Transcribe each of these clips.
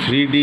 3D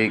1